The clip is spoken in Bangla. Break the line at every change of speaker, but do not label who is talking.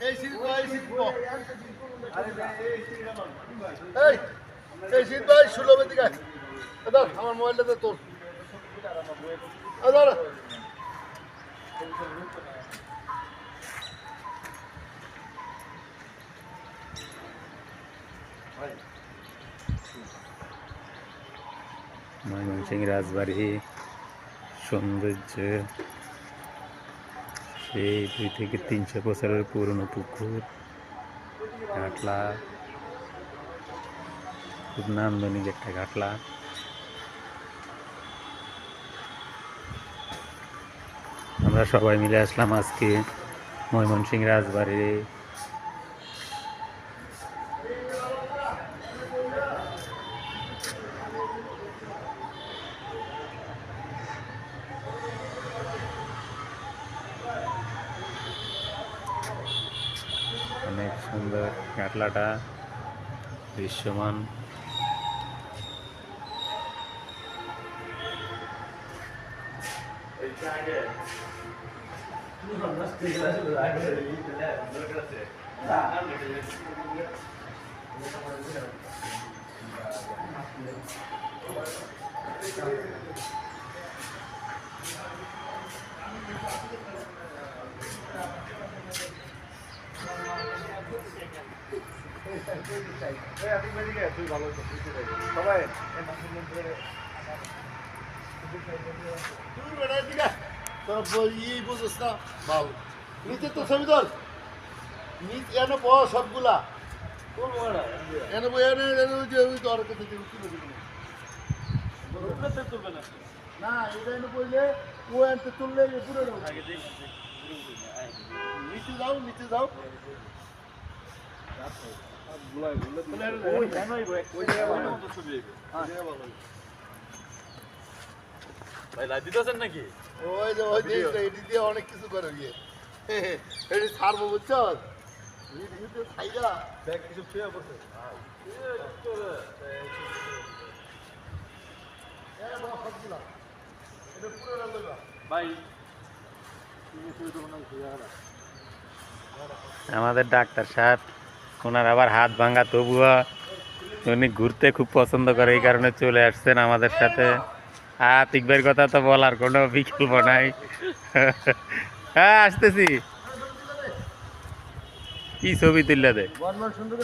এই সিট ভাই এই এই সিট ভাই 16 দিকে দাদা আমার মোবাইলটা তোর দাদা
ময়মনসিংহ রাজবাড়ি সৌন্দর্য সেই 2 থেকে 300 বছরের পুরনো পুকুর ঘাটলা খুব নান্দনিক একটা ঘাটলা। আমরা সবাই মিলে আসলাম আজকে ময়মনসিংহ রাজবাড়ি। অনেক সুন্দর ঘাটলাটা দৃশ্যমান।
নিচে তো ছবি তোল নিচে এনে বহ সবগুলা এনে বই এনে ওই তো আর কাছে তুলবে না এটা এনে বইলে ও এনতে তুললে পুরো নিচে যাও
নাকি
ওই যে এটি দিয়ে অনেক কিছু করে গিয়ে এটি ছাড়বো বুঝছো
আমাদের ডাক্তার সাহেব ওনার আবার হাত ভাঙা, তবুও উনি ঘুরতে খুব পছন্দ করে, এই কারণে চলে আসছেন আমাদের সাথে। আতিকবের কথা তো বলার কোনো বিকল্প নাই। হ্যাঁ আসতেছি, কি ছবি তুললে দে
সুন্দর